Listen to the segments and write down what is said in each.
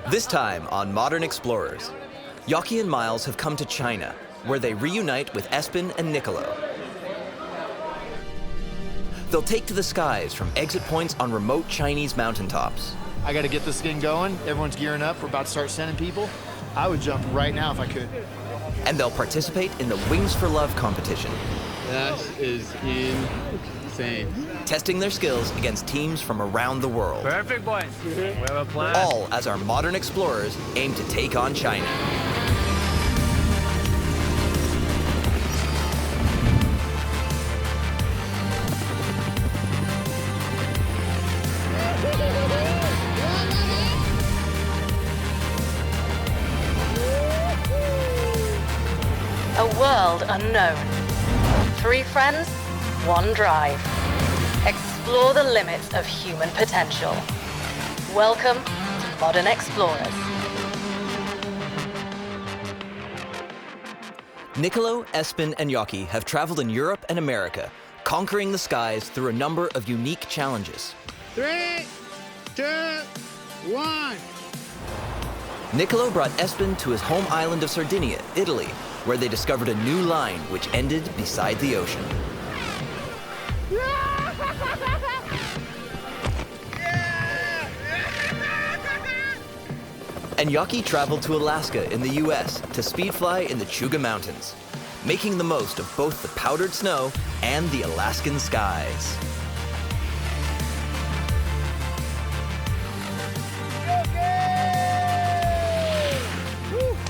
This time on Modern Explorers, Jokke and Miles have come to China, where they reunite with Espen and Niccolo. They'll take to the skies from exit points on remote Chinese mountaintops. I gotta get this thing going. Everyone's gearing up. We're about to start sending people. I would jump right now if I could. And they'll participate in the Wings for Love competition. That is insane. Testing their skills against teams from around the world. Perfect, boys. We have a plan. All as our modern explorers aim to take on China. A world unknown. 3 friends, 1 drive. Explore the limits of human potential. Welcome to Modern Explorers. Niccolo, Espen, and Jokke have traveled in Europe and America, conquering the skies through a number of unique challenges. 3, 2, 1. Niccolo brought Espen to his home island of Sardinia, Italy, where they discovered a new line which ended beside the ocean. And Jokke traveled to Alaska in the US to speed fly in the Chuga Mountains, making the most of both the powdered snow and the Alaskan skies.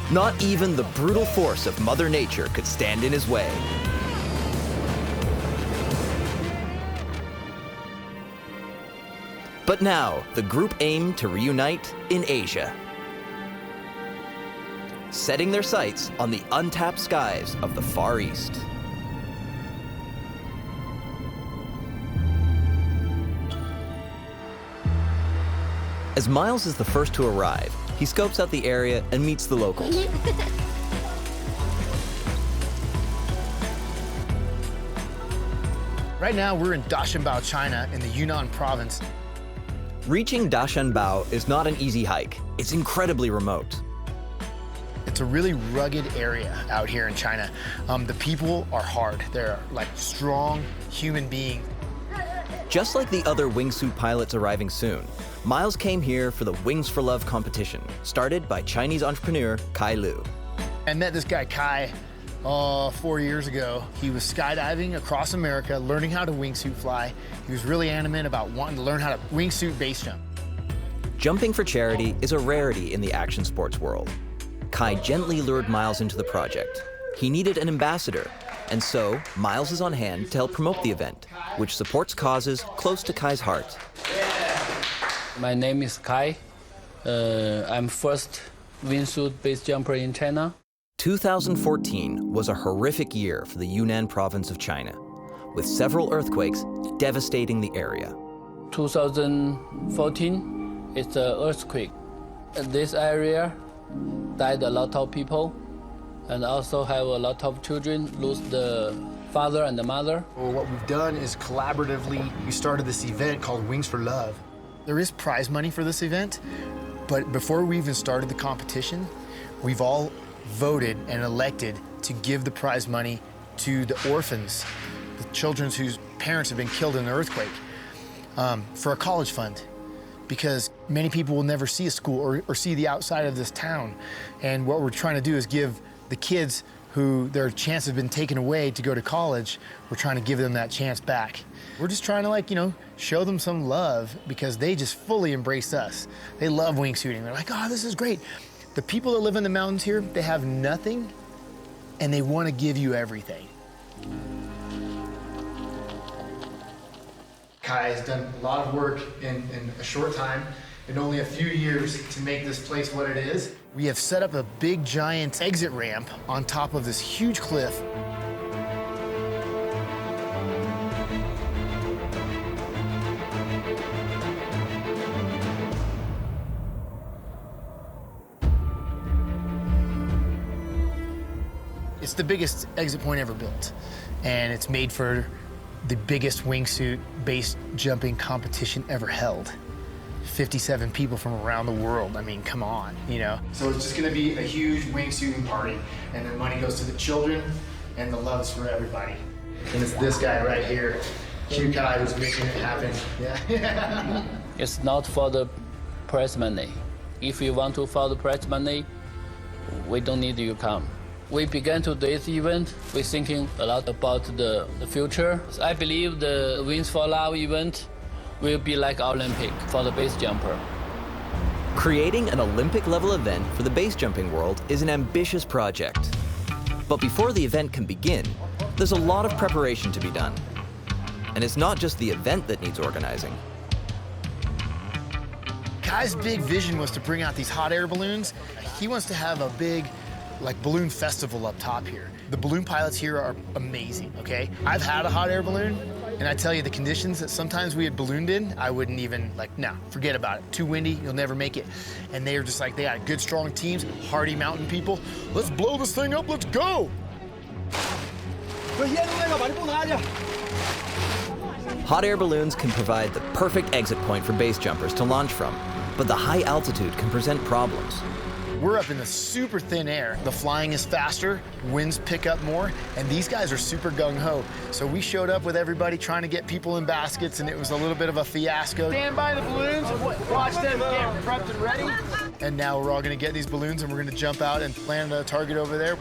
Not even the brutal force of Mother Nature could stand in his way. But now, the group aimed to reunite in Asia, setting their sights on the untapped skies of the Far East. As Miles is the first to arrive, he scopes out the area and meets the locals. Right now, we're in Dashanbao, China, in the Yunnan province. Reaching Dashanbao is not an easy hike. It's incredibly remote. It's a really rugged area out here in China. The people are hard. They're like strong human beings. Just like the other wingsuit pilots arriving soon, Miles came here for the Wings for Love competition, started by Chinese entrepreneur Kai Lu. I met this guy, Kai, 4 years ago. He was skydiving across America, learning how to wingsuit fly. He was really animate about wanting to learn how to wingsuit base jump. Jumping for charity is a rarity in the action sports world. Kai gently lured Miles into the project. He needed an ambassador, and so Miles is on hand to help promote the event, which supports causes close to Kai's heart. My name is Kai. I'm first wingsuit base jumper in China. 2014 was a horrific year for the Yunnan province of China, with several earthquakes devastating the area. 2014, it's an earthquake. This area died a lot of people, and also have a lot of children lose the father and the mother. Well, what we've done is collaboratively, we started this event called Wings for Love. There is prize money for this event, but before we even started the competition, we've all voted and elected to give the prize money to the orphans, the children whose parents have been killed in the earthquake, for a college fund. Because many people will never see a school or see the outside of this town. And what we're trying to do is give the kids who their chance has been taken away to go to college, we're trying to give them that chance back. We're just trying to, show them some love because they just fully embrace us. They love wingsuiting. They're like, oh, this is great. The people that live in the mountains here, they have nothing and they want to give you everything. Kai has done a lot of work in a short time, in only a few years, to make this place what it is. We have set up a big, giant exit ramp on top of this huge cliff. It's the biggest exit point ever built, and it's made for the biggest wingsuit base jumping competition ever held. 57 people from around the world. I mean, come on, you know? So it's just gonna be a huge wingsuiting party, and the money goes to the children, and the love is for everybody. And it's this guy right here, Cute guy who's making it happen. Yeah. It's not for the prize money. If you want to for the prize money, we don't need you come. We began today's event, we're thinking a lot about the future. I believe the Wings for Love event will be like Olympic for the base jumper. Creating an Olympic-level event for the base jumping world is an ambitious project. But before the event can begin, there's a lot of preparation to be done. And it's not just the event that needs organizing. Kai's big vision was to bring out these hot air balloons. He wants to have a big, like, balloon festival up top here. The balloon pilots here are amazing, okay? I've had a hot air balloon, and I tell you, the conditions that sometimes we had ballooned in, I wouldn't even, like, no, forget about it. Too windy, you'll never make it. And they were just like, they got good, strong teams, hardy mountain people. Let's blow this thing up, let's go! Hot air balloons can provide the perfect exit point for base jumpers to launch from, but the high altitude can present problems. We're up in the super thin air. The flying is faster, winds pick up more, and these guys are super gung-ho. So we showed up with everybody trying to get people in baskets, and it was a little bit of a fiasco. Stand by the balloons, watch them get prepped and ready. And now we're all gonna get these balloons, and we're gonna jump out and land a target over there.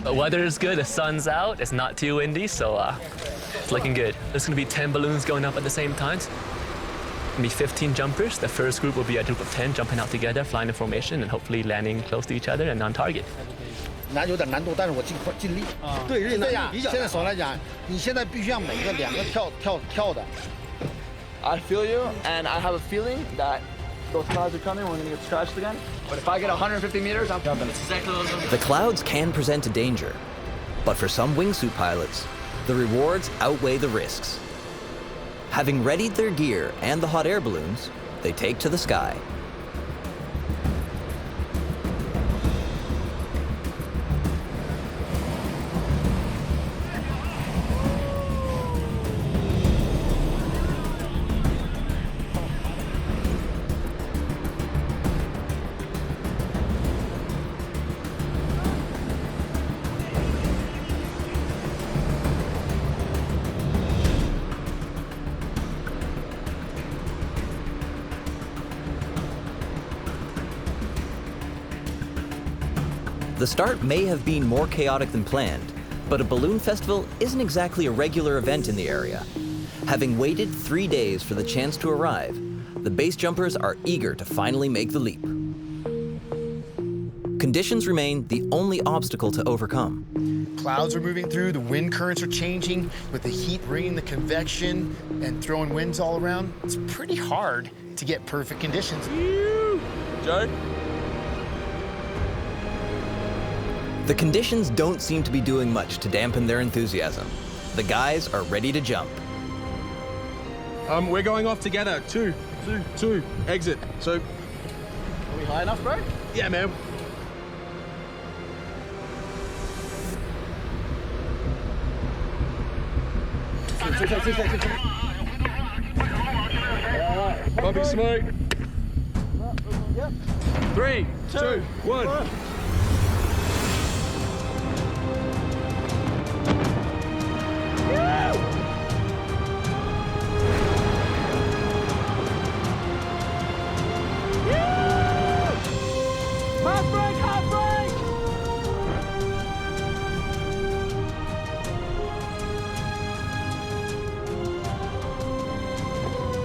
The weather is good, the sun's out, it's not too windy, so it's looking good. There's gonna be 10 balloons going up at the same time. Gonna be 15 jumpers. The first group will be a group of 10 jumping out together, flying in formation, and hopefully landing close to each other and on target. 有点难度，但是我尽力。对，对呀，现在手来讲，你现在必须要每个两个跳的。I feel you, and I have a feeling that those clouds are coming, we're gonna get scratched again. But if I get 150 meters, I'm jumping. The clouds can present a danger, but for some wingsuit pilots, the rewards outweigh the risks. Having readied their gear and the hot air balloons, they take to the sky. The start may have been more chaotic than planned, but a balloon festival isn't exactly a regular event in the area. Having waited 3 days for the chance to arrive, the base jumpers are eager to finally make the leap. Conditions remain the only obstacle to overcome. Clouds are moving through, the wind currents are changing, with the heat bringing the convection and throwing winds all around. It's pretty hard to get perfect conditions. Joe? The conditions don't seem to be doing much to dampen their enthusiasm. The guys are ready to jump. We're going off together. Two, exit. So, are we high enough, bro? Yeah, man. Bobby smoke. 3, 2, 1.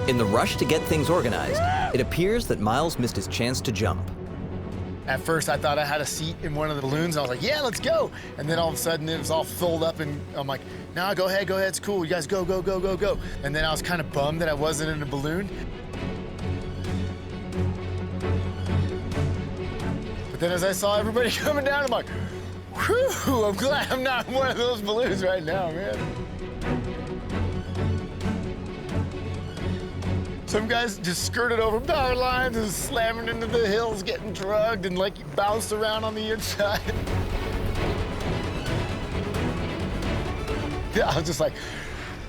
In the rush to get things organized, it appears that Miles missed his chance to jump. At first, I thought I had a seat in one of the balloons, and I was like, yeah, let's go. And then all of a sudden, it was all filled up, and I'm like, no, go ahead, it's cool. You guys go, go, go, go, go. And then I was kind of bummed that I wasn't in a balloon. But then as I saw everybody coming down, I'm like, whew, I'm glad I'm not in one of those balloons right now, man. Some guys just skirted over power lines and slamming into the hills, getting drugged, and like bounced around on the inside. I was just like,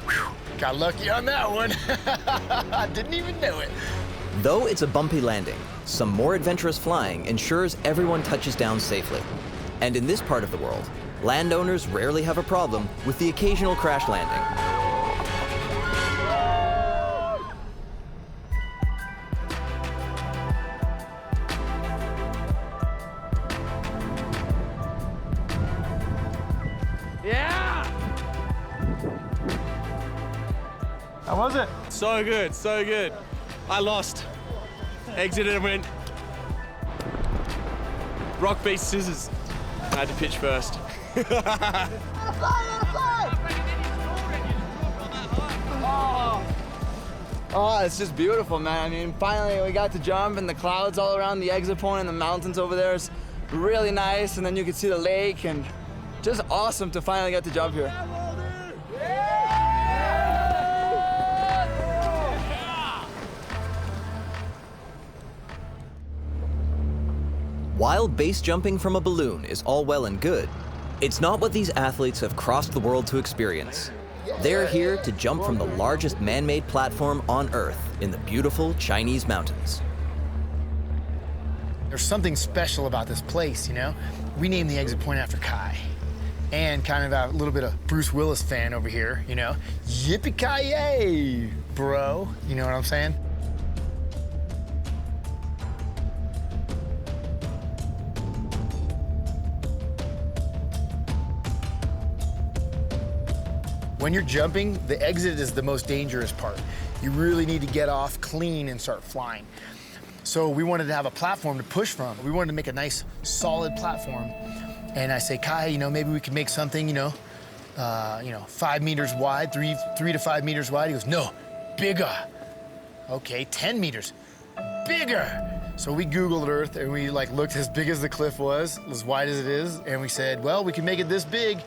whew, got lucky on that one. I didn't even know it. Though it's a bumpy landing, some more adventurous flying ensures everyone touches down safely. And in this part of the world, landowners rarely have a problem with the occasional crash landing. How was it? So good, so good. I lost. Exited and went rock, beat, scissors. I had to pitch first. Oh, it's just beautiful, man. I mean, finally we got to jump, and the clouds all around the exit point and the mountains over there is really nice, and then you can see the lake, and just awesome to finally get to jump here. While base jumping from a balloon is all well and good, it's not what these athletes have crossed the world to experience. They're here to jump from the largest man-made platform on Earth in the beautiful Chinese mountains. There's something special about this place, you know? We named the exit point after Kai. And kind of a little bit of Bruce Willis fan over here, you know? Yippee-ki-yay, bro. You know what I'm saying? When you're jumping, the exit is the most dangerous part. You really need to get off clean and start flying. So we wanted to have a platform to push from. We wanted to make a nice, solid platform. And I say, Kai, you know, maybe we could make something, 5 meters wide, 3 to 5 meters wide. He goes, no, bigger. Okay, 10 meters, bigger. So we Googled Earth and we looked as big as the cliff was, as wide as it is. And we said, well, we can make it this big.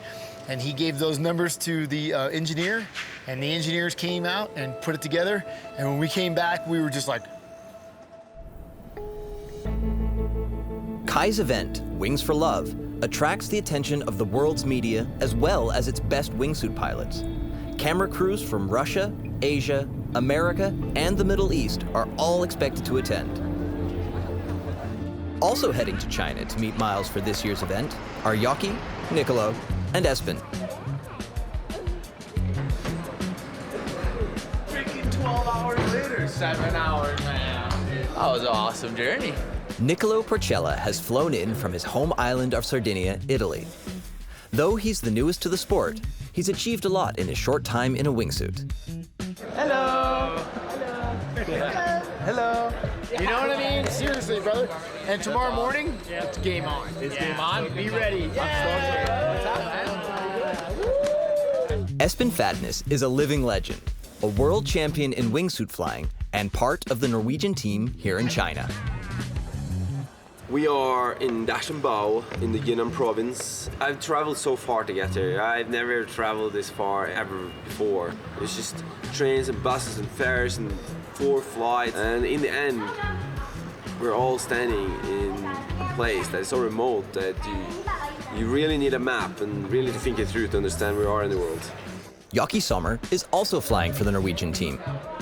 And he gave those numbers to the engineer, and the engineers came out and put it together. And when we came back, we were just like. Kai's event, Wings for Love, attracts the attention of the world's media as well as its best wingsuit pilots. Camera crews from Russia, Asia, America, and the Middle East are all expected to attend. Also heading to China to meet Miles for this year's event are Jokke, Niccolo, and Espen. Freaking 12 hours later, 7 hours, man. That was an awesome journey. Niccolo Porcella has flown in from his home island of Sardinia, Italy. Though he's the newest to the sport, he's achieved a lot in his short time in a wingsuit. Hello. Hello. Hello. You know what I mean? Seriously, brother. And tomorrow morning, it's game on. It's game on. Be ready. Espen Fatnes is a living legend, a world champion in wingsuit flying, and part of the Norwegian team here in China. We are in Dashenbao in the Yunnan province. I've traveled so far to get here. I've never traveled this far ever before. It's just trains and buses and ferries and 4 flights. And in the end, we're all standing in a place that is so remote that you really need a map and really to think it through to understand where we are in the world. Jokke Sommer is also flying for the Norwegian team.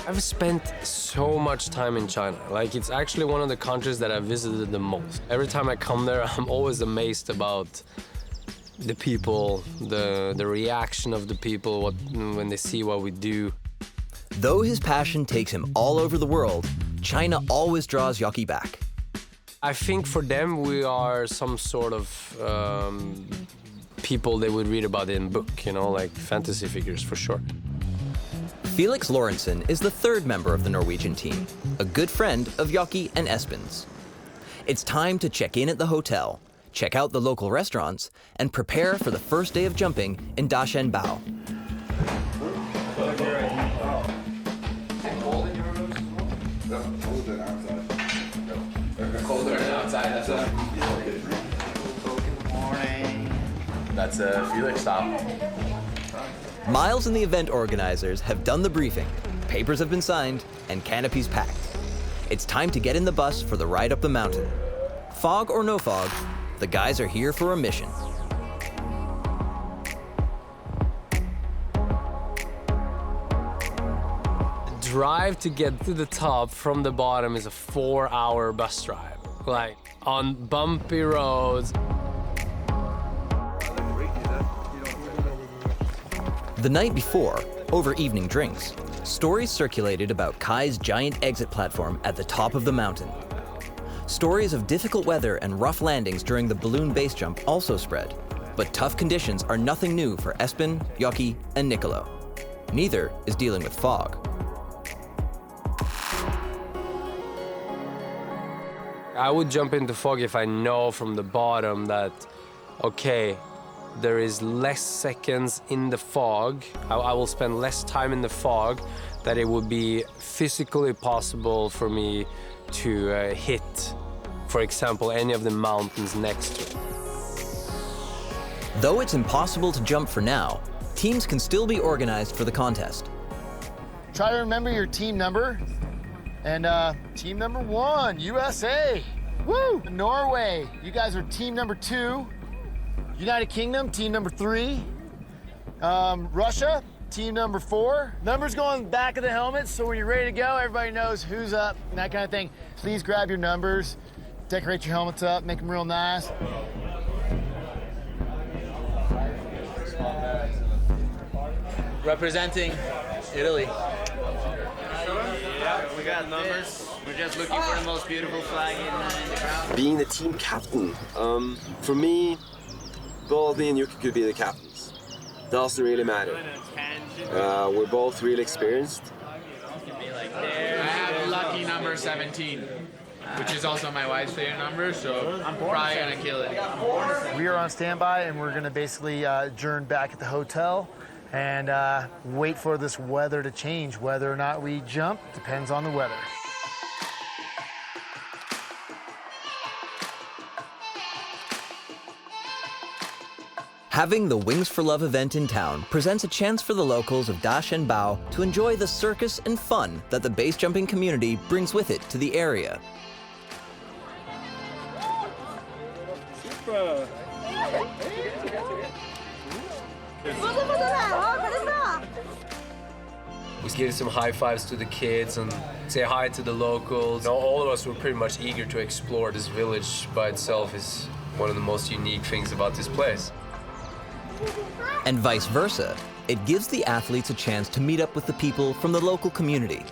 I've spent so much time in China. It's actually one of the countries that I've visited the most. Every time I come there, I'm always amazed about the people, the reaction of the people when they see what we do. Though his passion takes him all over the world, China always draws Jokke back. I think for them, we are some sort of people they would read about in book, like fantasy figures for sure. Felix Lorentzen is the 3rd member of the Norwegian team, a good friend of Jokke and Espen's. It's time to check in at the hotel, check out the local restaurants, and prepare for the first day of jumping in Dashenbao. Colder than outside. Good morning. That's a Felix stop. Miles and the event organizers have done the briefing, papers have been signed, and canopies packed. It's time to get in the bus for the ride up the mountain. Fog or no fog, the guys are here for a mission. drive to get to the top from the bottom is a 4-hour bus drive, like on bumpy roads. The night before, over evening drinks, stories circulated about Kai's giant exit platform at the top of the mountain. Stories of difficult weather and rough landings during the balloon base jump also spread, but tough conditions are nothing new for Espen, Jokke, and Niccolo. Neither is dealing with fog. I would jump into fog if I know from the bottom that, okay, there is less seconds in the fog. I will spend less time in the fog, that it would be physically possible for me to hit, for example, any of the mountains next to it. Though it's impossible to jump for now, teams can still be organized for the contest. Try to remember your team number. And team number 1, USA. Woo! Norway, you guys are team number 2. United Kingdom, team number 3. Russia, team number 4. Numbers go on the back of the helmets, so when you're ready to go, everybody knows who's up and that kind of thing. Please grab your numbers, decorate your helmets up, make them real nice. Representing Italy. Yeah, we got numbers. We're just looking for the most beautiful flag in the crowd. Being the team captain, for me, both me and Jokke could be the captains. Doesn't really matter. We're both really experienced. I have lucky number 17, which is also my wife's favorite number, so I'm probably gonna kill it. We are on standby and we're gonna basically adjourn back at the hotel and wait for this weather to change. Whether or not we jump depends on the weather. Having the Wings for Love event in town presents a chance for the locals of Dash and Bao to enjoy the circus and fun that the base jumping community brings with it to the area. We gave some high fives to the kids and say hi to the locals. You know, all of us were pretty much eager to explore this village. By itself is one of the most unique things about this place. And vice versa, it gives the athletes a chance to meet up with the people from the local community.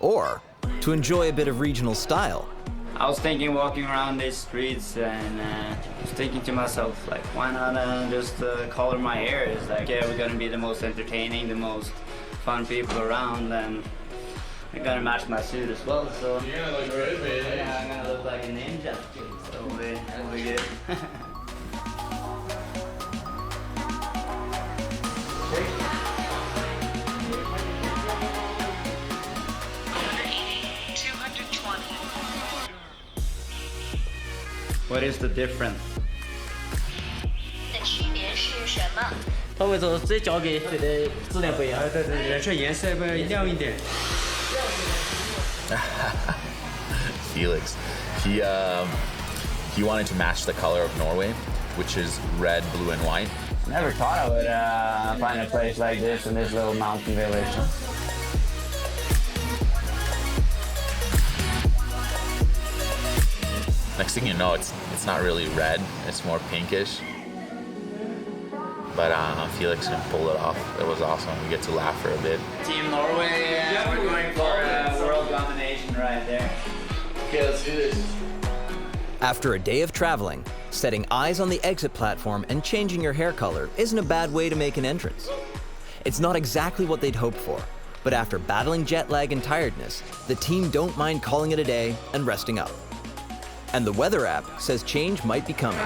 Or to enjoy a bit of regional style. I was thinking walking around these streets and was thinking to myself, like, why not just color my hair? It's like, yeah, we're gonna be the most entertaining, the most fun people around, and I'm gonna match my suit as well, so. You're gonna look great, man. Yeah, I'm gonna look like a ninja, so we'll be good. What is the difference? 的区别是什么？他会说这交给质量不一样。对，这颜色不亮一点。Felix, he wanted to match the color of Norway, which is red, blue, and white. Never thought I would find a place like this in this little mountain village. Next thing you know, it's not really red, it's more pinkish. But Felix can pull it off. It was awesome. We get to laugh for a bit. Team Norway, we're going for world domination right there. Okay, let's do this. After a day of traveling, setting eyes on the exit platform and changing your hair color isn't a bad way to make an entrance. It's not exactly what they'd hoped for, but after battling jet lag and tiredness, the team don't mind calling it a day and resting up. And the weather app says change might be coming.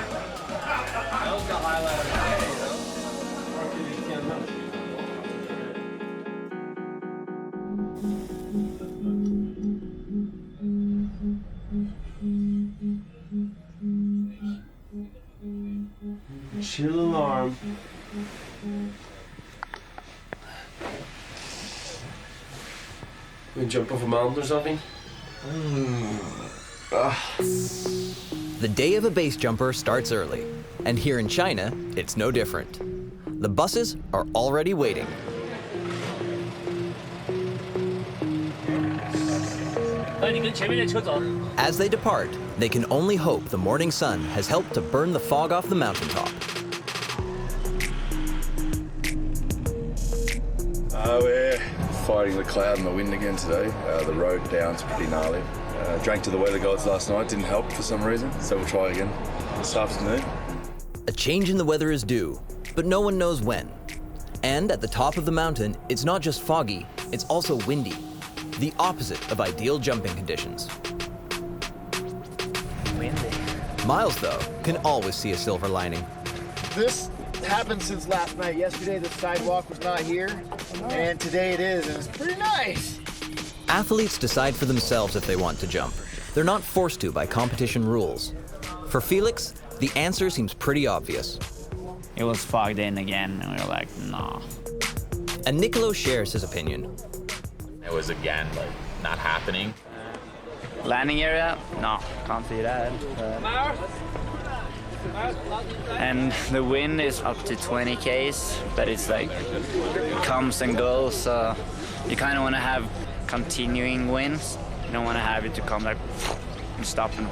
Chill alarm. We jump off a mountain or something? The day of a base jumper starts early, and here in China, it's no different. The buses are already waiting. As they depart, they can only hope the morning sun has helped to burn the fog off the mountaintop. We're fighting the cloud and the wind again today. The road down's pretty gnarly. Drank to the weather gods last night, didn't help for some reason, so we'll try again this afternoon. A change in the weather is due, but no one knows when. And at the top of the mountain, it's not just foggy, it's also windy. The opposite of ideal jumping conditions. Windy. Miles, though, can always see a silver lining. This happened since last night. Yesterday the sidewalk was not here, and today it is, and it's pretty nice. Athletes decide for themselves if they want to jump. They're not forced to by competition rules. For Felix, the answer seems pretty obvious. It was fogged in again, and we were like, nah. And Niccolo shares his opinion. It was again like not happening. Landing area? No, can't see that. And the wind is up to 20 k's, but it's like it comes and goes. So you kind of want to have continuing winds. You don't want to have it to come like and stop and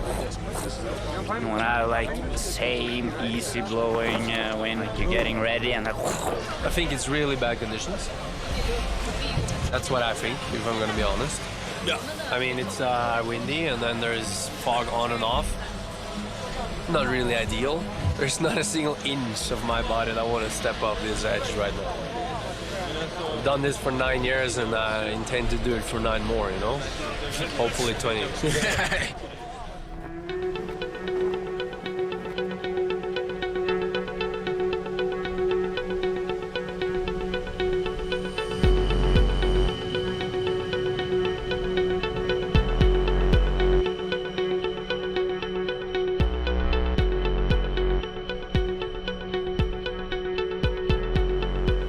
you want to have like same easy blowing wind. Like you're getting ready and like. I think it's really bad conditions. That's what I think, if I'm going to be honest. Yeah. I mean, it's windy and then there's fog on and off. Not really ideal. There's not a single inch of my body that I want to step up this edge right now. I've done this for 9 years and I intend to do it for 9 more, you know? Hopefully 20.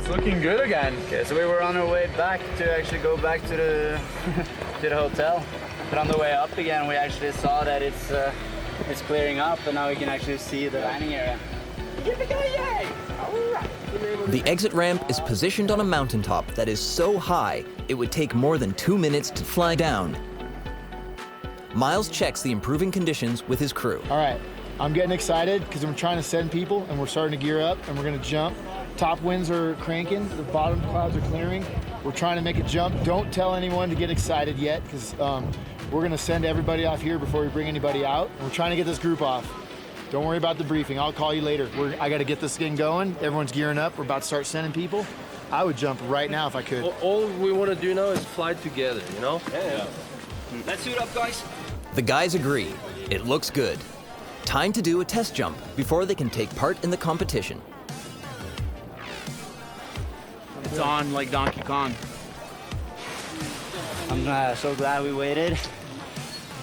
Looking good again. Okay, so we were on our way back to actually go back to the to the hotel. But on the way up again, we actually saw that it's clearing up, and now we can actually see the landing area. The exit ramp is positioned on a mountaintop that is so high, it would take more than 2 minutes to fly down. Miles checks the improving conditions with his crew. All right, I'm getting excited because I'm trying to send people, and we're starting to gear up, and we're gonna jump. Top winds are cranking, the bottom clouds are clearing. We're trying to make a jump. Don't tell anyone to get excited yet, because we're gonna send everybody off here before we bring anybody out. We're trying to get this group off. Don't worry about the briefing, I'll call you later. I gotta get this thing going. Everyone's gearing up, we're about to start sending people. I would jump right now if I could. All we want to do now is fly together, you know? Yeah. Let's suit up, guys. The guys agree. It looks good. Time to do a test jump before they can take part in the competition. It's on like Donkey Kong. I'm so glad we waited.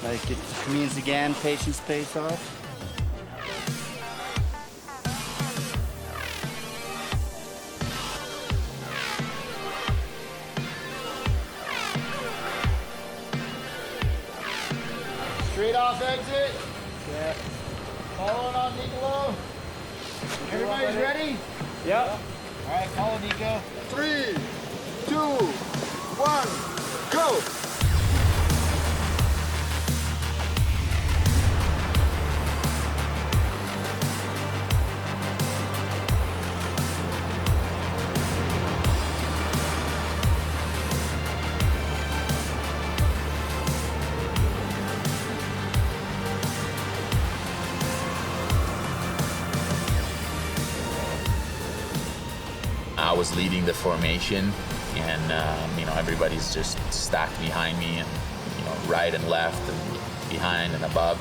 Like it means again, patience pays off. Straight off exit. Yeah. Following on Niccolo. Everybody's ready? Yep. All right, follow Nico. 3, 2, 1, go! I was leading the formation, and everybody's just stacked behind me, and right and left, and behind and above.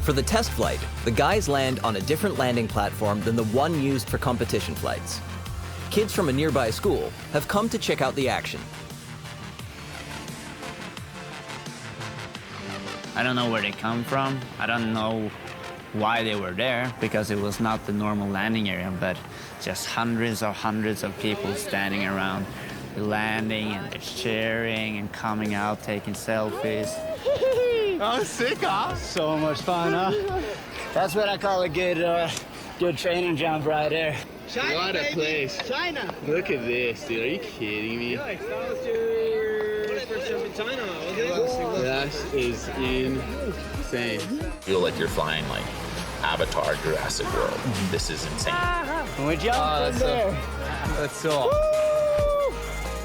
For the test flight, the guys land on a different landing platform than the one used for competition flights. Kids from a nearby school have come to check out the action. I don't know where they come from. I don't know why they were there, because it was not the normal landing area, but just hundreds of people standing around the landing, and they're cheering and coming out, taking selfies. Oh, sick, huh? So much fun, huh? That's what I call a good training jump right there. China, what a place. China. Look at this, dude. Are you kidding me? That is insane. Feel like you're flying like Avatar, Jurassic World. This is insane. We jumped in there. That's so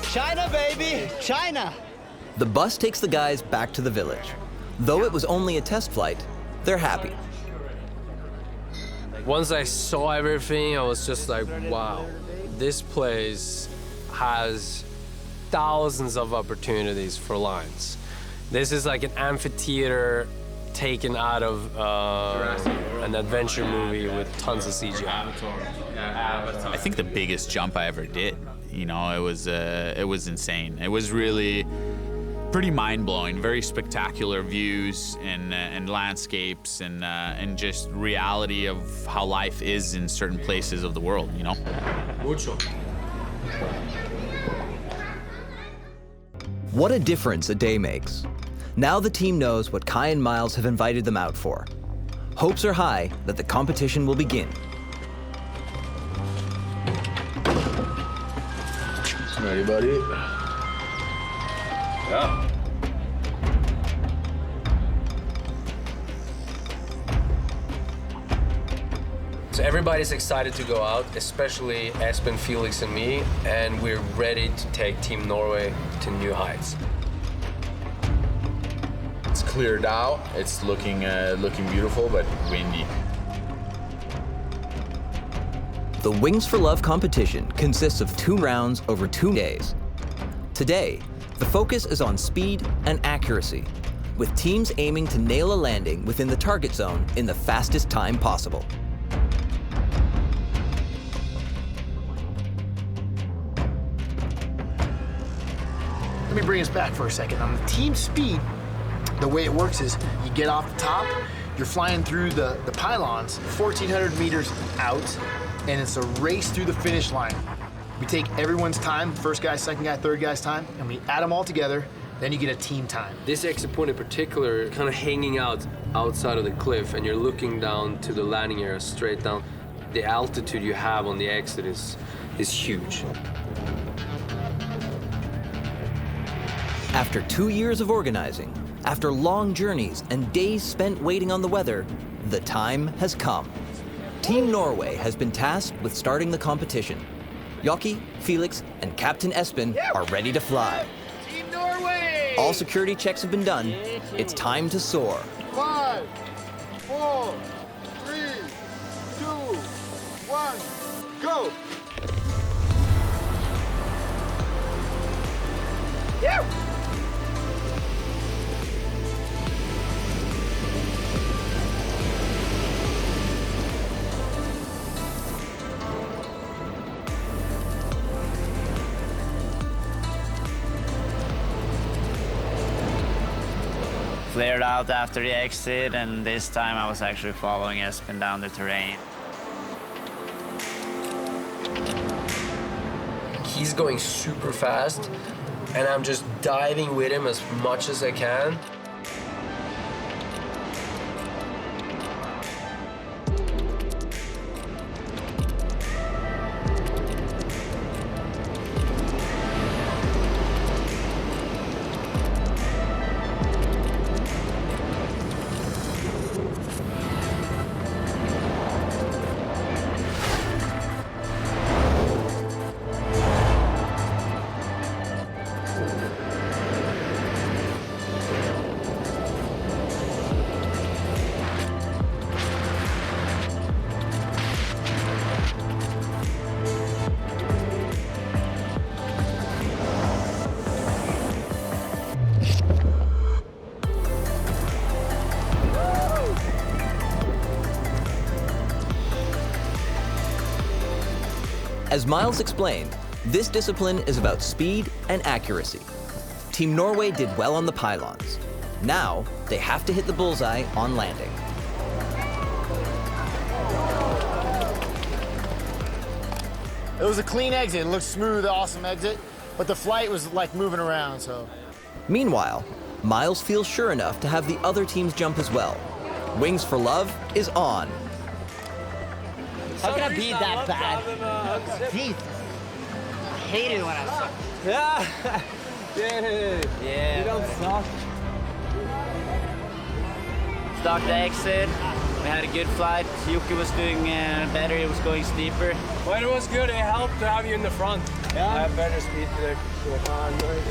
China, baby, China. The bus takes the guys back to the village. Though it was only a test flight, they're happy. Once I saw everything, I was just like, wow, this place has thousands of opportunities for lines. This is like an amphitheater taken out of an adventure movie with tons of CGI. I think the biggest jump I ever did. You know, it was insane. It was really pretty mind-blowing. Very spectacular views and landscapes and just reality of how life is in certain places of the world. You know. Mucho. What a difference a day makes. Now the team knows what Kai and Miles have invited them out for. Hopes are high that the competition will begin. Ready, buddy? Yeah. So everybody's excited to go out, especially Espen, Felix, and me, and we're ready to take Team Norway to new heights. It's cleared out. It's looking beautiful, but windy. The Wings for Love competition consists of 2 rounds over 2 days. Today, the focus is on speed and accuracy, with teams aiming to nail a landing within the target zone in the fastest time possible. Let me bring us back for a second. On the team speed, the way it works is you get off the top, you're flying through the pylons 1,400 meters out, and it's a race through the finish line. We take everyone's time, first guy, second guy, third guy's time, and we add them all together, then you get a team time. This exit point in particular, kind of hanging out outside of the cliff, and you're looking down to the landing area straight down. The altitude you have on the exit is huge. After 2 years of organizing, after long journeys and days spent waiting on the weather, the time has come. Team Norway has been tasked with starting the competition. Jokke, Felix, and Captain Espen are ready to fly. Team Norway! All security checks have been done. It's time to soar. 5, 4, 3, 2, 1, go! Yeah! Cleared out after the exit, and this time I was actually following Espen down the terrain. He's going super fast, and I'm just diving with him as much as I can. As Miles explained, this discipline is about speed and accuracy. Team Norway did well on the pylons. Now, they have to hit the bullseye on landing. It was a clean exit. It looked smooth, awesome exit, but the flight was like moving around, so. Meanwhile, Miles feels sure enough to have the other teams jump as well. Wings for Love is on. How can I be that bad? Jesus. I hate it when I suck. Yeah. Yeah. You don't suck. Start the exit. We had a good flight. Jokke was doing better. It was going steeper. Well, it was good. It helped to have you in the front. Yeah. I have better speed today.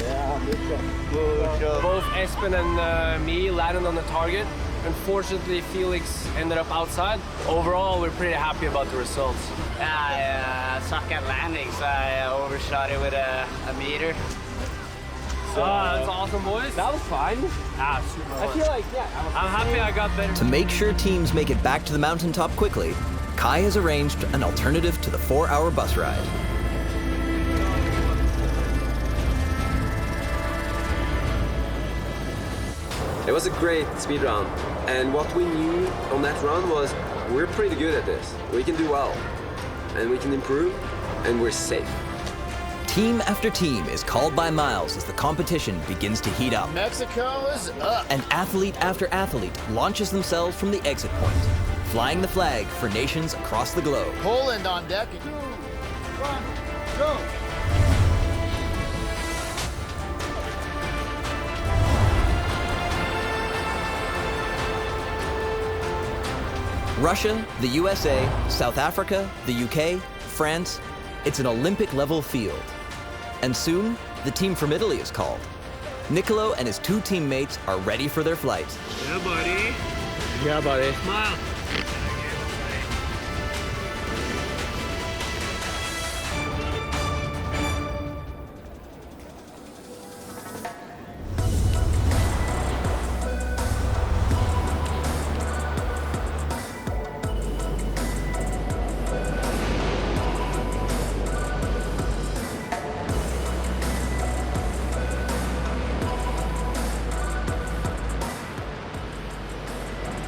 Yeah, good job. Both Espen and me landed on the target. Unfortunately, Felix ended up outside. Overall, we're pretty happy about the results. I suck at landing, so I overshot it with a meter. So, that's awesome, boys. That was fine. Super I feel like, yeah. I'm happy I got better. To make sure teams make it back to the mountaintop quickly, Kai has arranged an alternative to the 4-hour bus ride. It was a great speed round, and what we knew on that run was we're pretty good at this. We can do well, and we can improve, and we're safe. Team after team is called by Miles as the competition begins to heat up. Mexico is up. And athlete after athlete launches themselves from the exit point, flying the flag for nations across the globe. Poland on deck. 2, 1, go. Russia, the USA, South Africa, the UK, France, it's an Olympic-level field. And soon, the team from Italy is called. Niccolo and his 2 teammates are ready for their flight. Yeah, buddy. Yeah, buddy. Smile.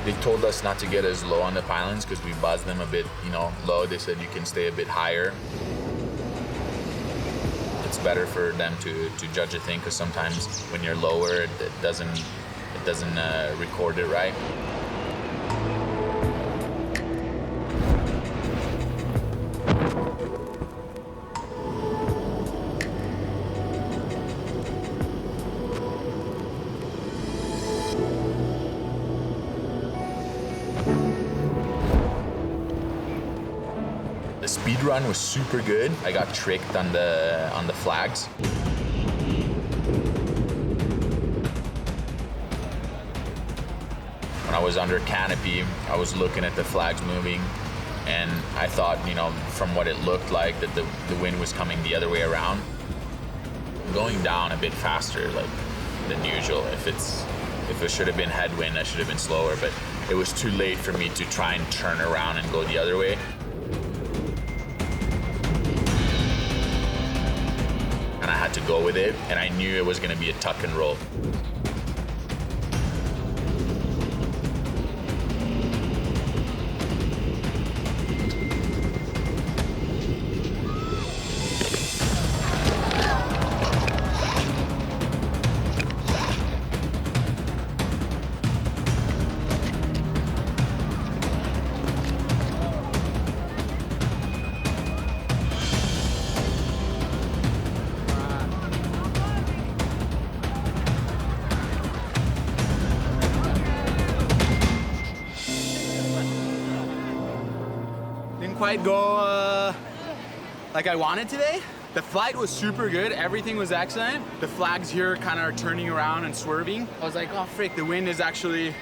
They told us not to get as low on the pylons because we buzzed them a bit, low. They said you can stay a bit higher. It's better for them to judge a thing because sometimes when you're lower, it doesn't record it right. The speed run was super good. I got tricked on the flags. When I was under canopy, I was looking at the flags moving, and I thought, from what it looked like, that the wind was coming the other way around. Going down a bit faster, than usual. If it should have been headwind, I should have been slower, but it was too late for me to try and turn around and go the other way. And I had to go with it, and I knew it was going to be a tuck and roll. Quite go like I wanted today. The flight was super good. Everything was excellent. The flags here kind of are turning around and swerving. I was like, oh frick, the wind is actually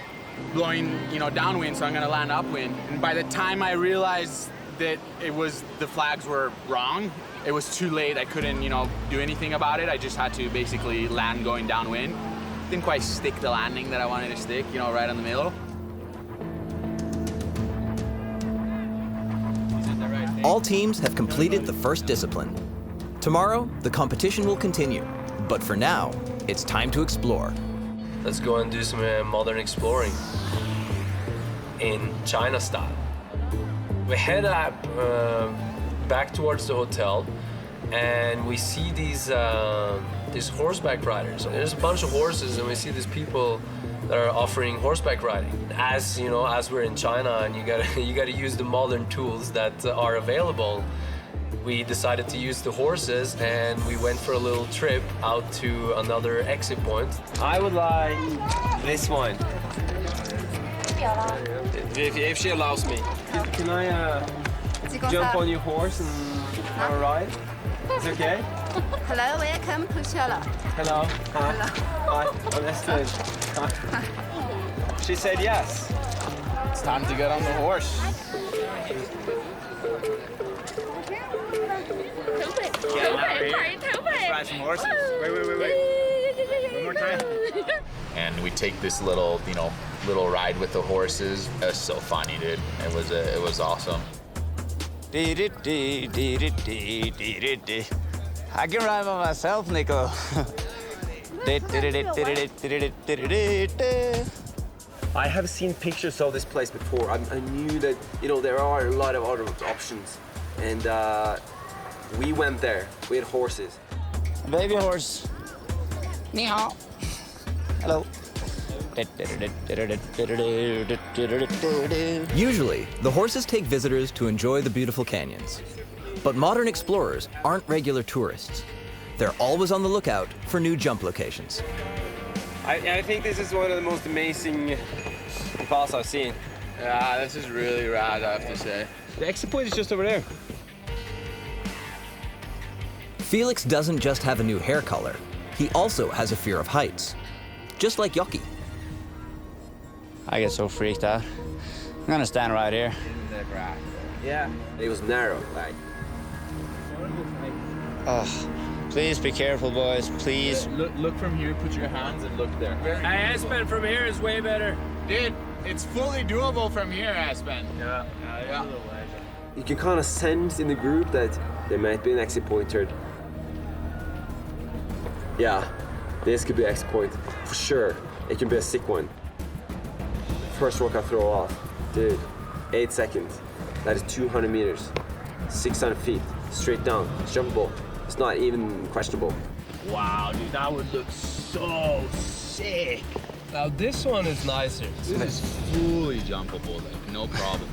blowing, downwind, so I'm gonna land upwind. And by the time I realized that the flags were wrong, it was too late. I couldn't, do anything about it. I just had to basically land going downwind. Didn't quite stick the landing that I wanted to stick, right in the middle. All teams have completed the first discipline. Tomorrow, the competition will continue. But for now, it's time to explore. Let's go and do some modern exploring in China style. We head up back towards the hotel, and we see these horseback riders. There's a bunch of horses, and we see these people that are offering horseback riding. As you know, as we're in China, and you gotta use the modern tools that are available. We decided to use the horses, and we went for a little trip out to another exit point. I would like this one. If she allows me. Can I jump on your horse and have a ride? It's okay? Hello, welcome to China. Hello. Hi. Hi, I'm Espen. Hi. She said yes. It's time to get on the horse. Ride some horses. Wait. One more time. And we take this little, little ride with the horses. It was so funny, dude. It was awesome. I can ride by myself, Niccolo. I have seen pictures of this place before. I knew that, there are a lot of other options. And we went there. We had horses. Baby horse. Ni hao. Hello. Usually, the horses take visitors to enjoy the beautiful canyons. But modern explorers aren't regular tourists. They're always on the lookout for new jump locations. I think this is one of the most amazing falls I've seen. Yeah, this is really rad, I have to say. The exit point is just over there. Felix doesn't just have a new hair color, he also has a fear of heights. Just like Jokke. I get so freaked out. I'm gonna stand right here. Yeah. It was narrow, like. Oh, please be careful, boys, please. Look from here, put your hands and look there. Hey, Espen, from here is way better. Dude, it's fully doable from here, Espen. Yeah. You can kind of sense in the group that there might be an exit point here. Yeah, this could be an exit point. For sure, it can be a sick one. First rock I throw off. Dude, 8 seconds. That is 200 meters. 600 feet, straight down. It's jumpable. It's not even questionable. Wow, dude, that would look so sick. Now this one is nicer. This is fully jumpable, like, no problem.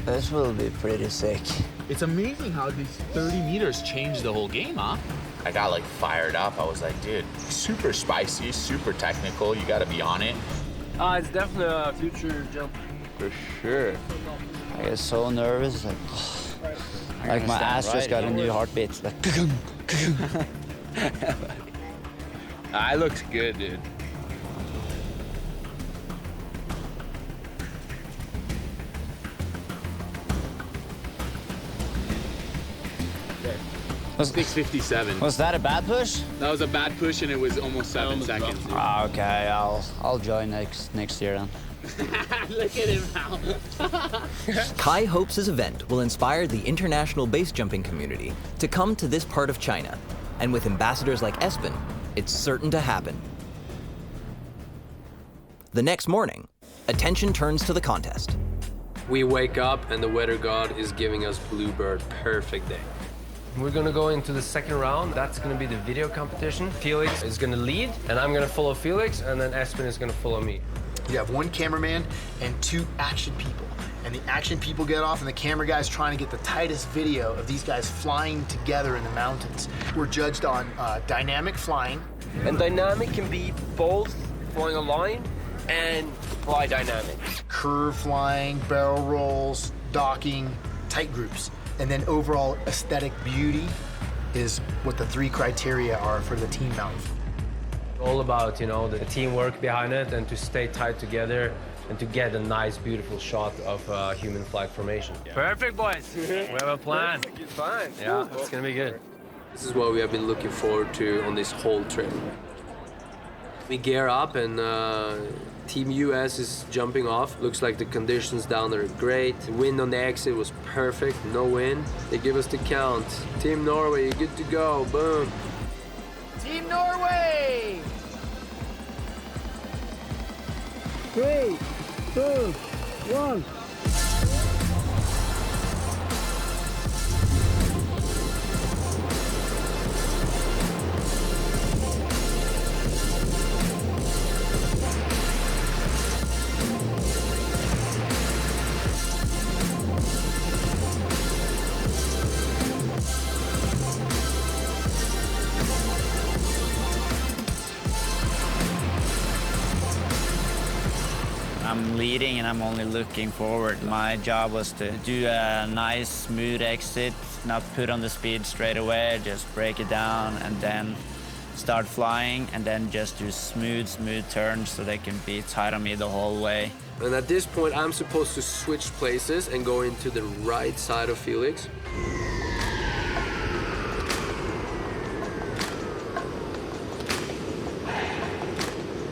This will be pretty sick. It's amazing how these 30 meters changed the whole game, huh? I got fired up. I was like, dude, super spicy, super technical. You gotta be on it. It's definitely a future jump. For sure. I get so nervous, like my ass just got a new heartbeat. Like, It looks good, dude. Was 6:57. Was that a bad push? That was a bad push, and it was almost 7 seconds. Okay, I'll join next year then. Look at him now. Kai hopes his event will inspire the international base jumping community to come to this part of China. And with ambassadors like Espen, it's certain to happen. The next morning, attention turns to the contest. We wake up and the weather god is giving us bluebird perfect day. We're gonna go into the second round. That's gonna be the video competition. Felix is gonna lead, and I'm gonna follow Felix, and then Espen is gonna follow me. You have one cameraman and 2 action people. And the action people get off, and the camera guy's trying to get the tightest video of these guys flying together in the mountains. We're judged on dynamic flying. And dynamic can be both flying a line and fly dynamic. Curve flying, barrel rolls, docking, tight groups. And then overall aesthetic beauty is what the 3 criteria are for the team mount. All about, the teamwork behind it and to stay tight together and to get a nice, beautiful shot of human flag formation. Yeah. Perfect, boys. We have a plan. It's fine. Yeah, it's gonna be good. This is what we have been looking forward to on this whole trip. We gear up and Team US is jumping off. Looks like the conditions down there are great. The wind on the exit was perfect, no wind. They give us the count. Team Norway, you're good to go, boom. Team Norway! 3, 2, 1. I'm leading and I'm only looking forward. My job was to do a nice, smooth exit, not put on the speed straight away, just break it down and then start flying and then just do smooth turns so they can be tight on me the whole way. And at this point, I'm supposed to switch places and go into the right side of Felix.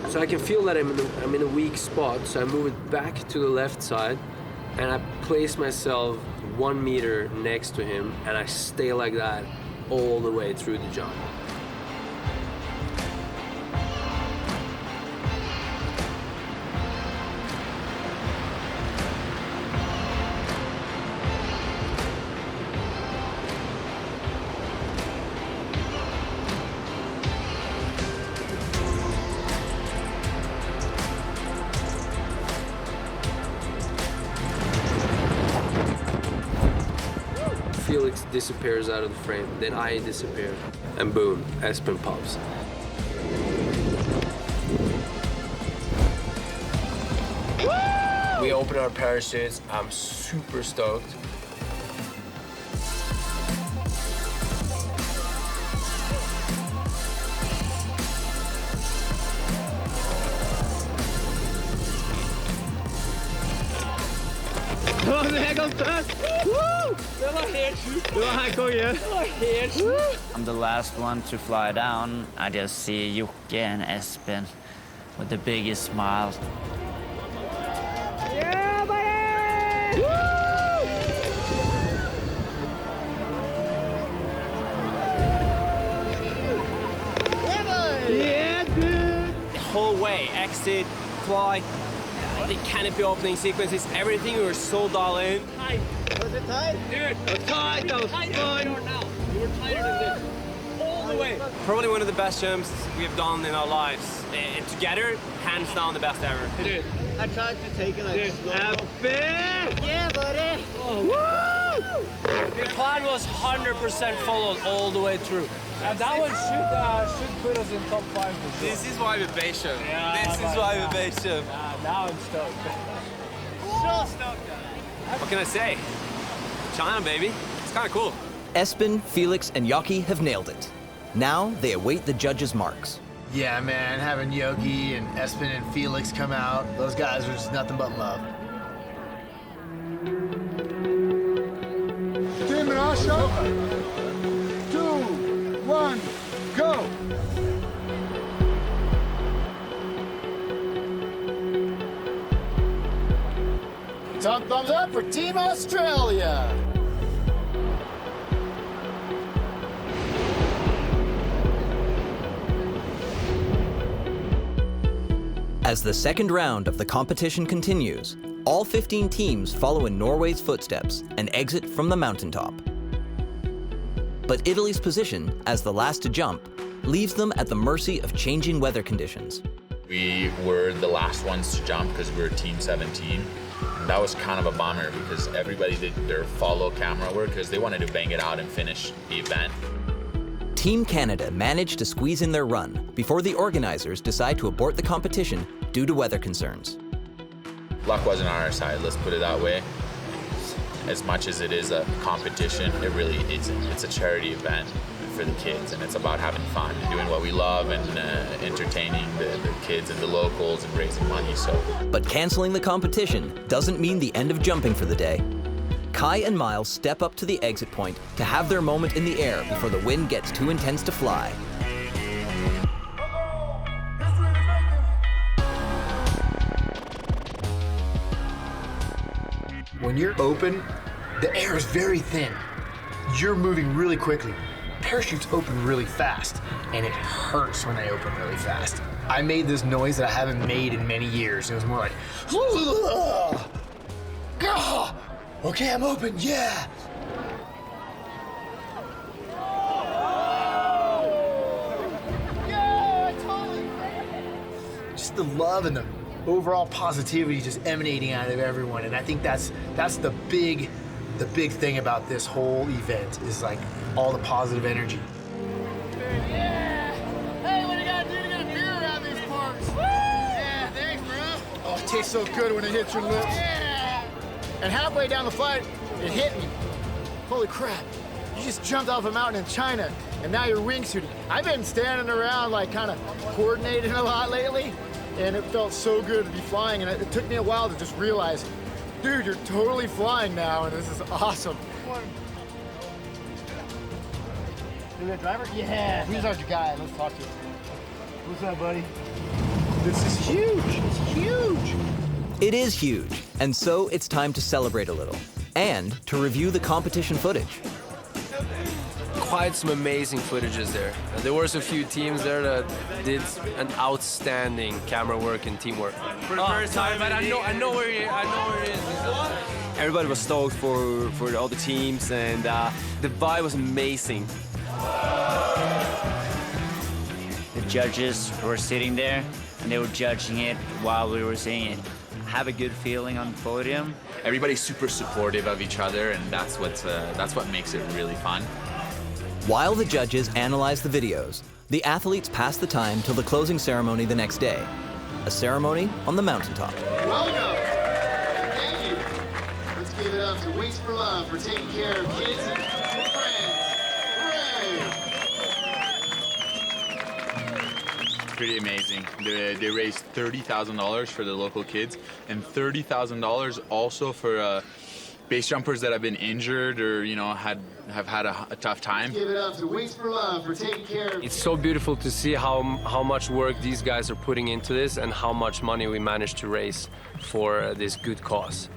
So I can feel that I'm in a weak spot, so I move it back to the left side, and I place myself 1 meter next to him, and I stay like that all the way through the jump. Felix disappears out of the frame, then I disappear, and boom, Espen pops. We open our parachutes, I'm super stoked. I'm the last one to fly down. I just see Jokke and Espen with the biggest smile. Yeah, buddy! Yeah, buddy! Yeah, dude! The whole way, exit, fly, the canopy opening sequences, everything, we were so dialed in. Tight. Was it tight? Dude, it was tight, that was fun. We were tighter than this. All the way. Probably one of the best jumps we've done in our lives. And together, hands down the best ever. Dude. I tried to take it like slow. Yeah, buddy. Oh. Woo! The plan was 100% followed all the way through. And that one should put us in top 5. This is why we base jump. Yeah, this is why we base jump. Now I'm stoked. So stoked. What can I say? China, baby. It's kind of cool. Espen, Felix, and Jokke have nailed it. Now they await the judges' marks. Yeah, man, having Jokke and Espen and Felix come out, those guys are just nothing but love. Team Russia, 2, 1, go! Thumbs up for Team Australia! As the second round of the competition continues, all 15 teams follow in Norway's footsteps and exit from the mountaintop. But Italy's position, as the last to jump, leaves them at the mercy of changing weather conditions. We were the last ones to jump because we were Team 17. And that was kind of a bummer because everybody did their follow camera work because they wanted to bang it out and finish the event. Team Canada managed to squeeze in their run before the organizers decide to abort the competition due to weather concerns. Luck wasn't on our side, let's put it that way. As much as it is a competition, it really is. It's a charity event for the kids, and it's about having fun and doing what we love and entertaining the kids and the locals and raising money. But canceling the competition doesn't mean the end of jumping for the day. Kai and Miles step up to the exit point to have their moment in the air before the wind gets too intense to fly. When you're open, the air is very thin. You're moving really quickly. Parachutes open really fast, and it hurts when they open really fast. I made this noise that I haven't made in many years. It was more like, okay, I'm open, yeah. Just the love and the overall positivity just emanating out of everyone, and I think that's the big thing about this whole event is like all the positive energy. Yeah! Hey, what do you gotta do to get a beer around these parts? Yeah, thanks, bro. Oh, it tastes so good when it hits your lips. Yeah! And halfway down the flight, it hit me. Holy crap. You just jumped off a mountain in China, and now you're wingsuiting. I've been standing around, like, kind of coordinating a lot lately, and it felt so good to be flying, and it took me a while to just realize, dude, you're totally flying now, and this is awesome. You the driver? Yeah. Who's our guy? Let's talk to him. What's up, buddy? This is huge. It's huge. It is huge, and so it's time to celebrate a little and to review the competition footage. Quite some amazing footages there. There was a few teams there that did an outstanding camera work and teamwork. For the first time, but I know where it is. Everybody was stoked for all the teams, and the vibe was amazing. The judges were sitting there, and they were judging it while we were seeing it. Have a good feeling on the podium. Everybody's super supportive of each other, and that's what makes it really fun. While the judges analyze the videos, the athletes pass the time till the closing ceremony the next day, a ceremony on the mountaintop. Welcome. Thank you. Let's give it up to Wings for Love for taking care of kids and friends. Hooray! Pretty amazing. They raised $30,000 for the local kids, and $30,000 also for base jumpers that have been injured or have had a tough time. Give it up to Wings for Love for taking care of. It's so beautiful to see how much work these guys are putting into this and how much money we managed to raise for this good cause.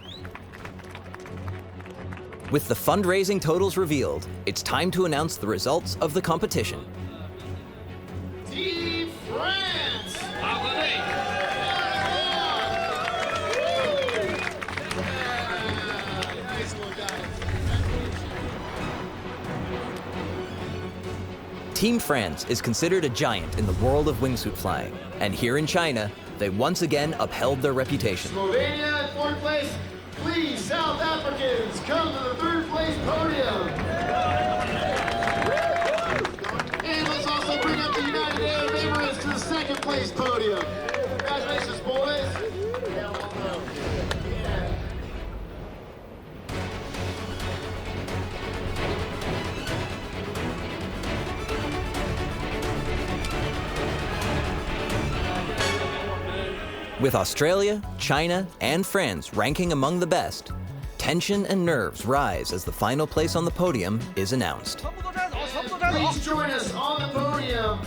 With the fundraising totals revealed, it's time to announce the results of the competition. Team France! Team France is considered a giant in the world of wingsuit flying, and here in China, they once again upheld their reputation. Slovenia in fourth place. Please, South Africans, come to the third place podium. And let's also bring up the United Arab Emirates to the second place podium. Congratulations, boys. With Australia, China, and France ranking among the best, tension and nerves rise as the final place on the podium is announced. Please join us on the podium.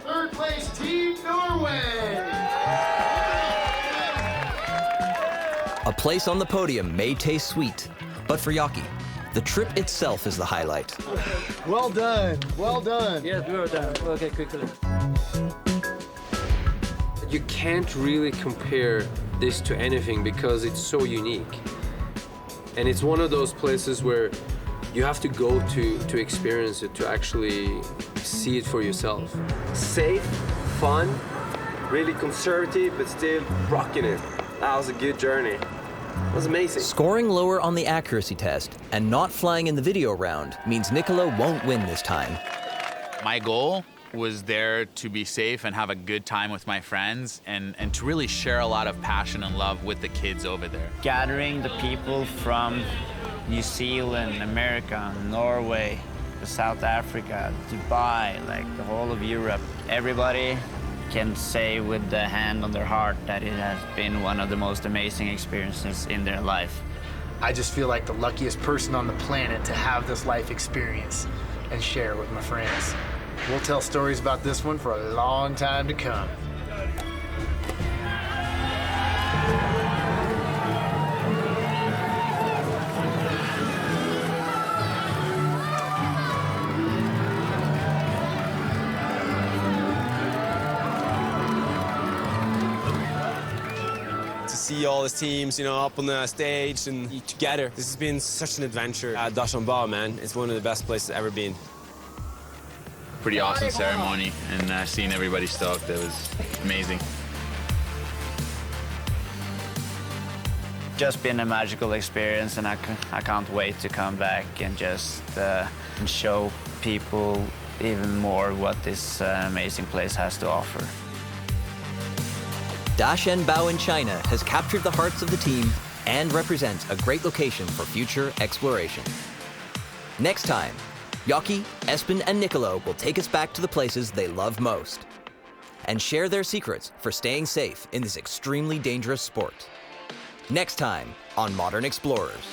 Third place, Team Norway. A place on the podium may taste sweet, but for Jokke, the trip itself is the highlight. Well done. Well done. Yes, we were done. Okay, quickly. You can't really compare this to anything because it's so unique. And it's one of those places where you have to go to experience it, to actually see it for yourself. Safe, fun, really conservative, but still rocking it. That was a good journey. It was amazing. Scoring lower on the accuracy test and not flying in the video round means Niccolo won't win this time. My goal was there to be safe and have a good time with my friends and to really share a lot of passion and love with the kids over there. Gathering the people from New Zealand, America, Norway, South Africa, Dubai, like the whole of Europe. Everybody can say with the hand on their heart that it has been one of the most amazing experiences in their life. I just feel like the luckiest person on the planet to have this life experience and share with my friends. We'll tell stories about this one for a long time to come. see all the teams, up on the stage and eat together. This has been such an adventure at Dachshund-Bao, man. It's one of the best places I've ever been. Pretty awesome ceremony, and seeing everybody stoked, it was amazing. Just been a magical experience, and I can't wait to come back and just show people even more what this amazing place has to offer. Dachshund-Bao in China has captured the hearts of the team and represents a great location for future exploration. Next time, Jokke, Espen, and Niccolo will take us back to the places they love most and share their secrets for staying safe in this extremely dangerous sport. Next time on Modern Explorers.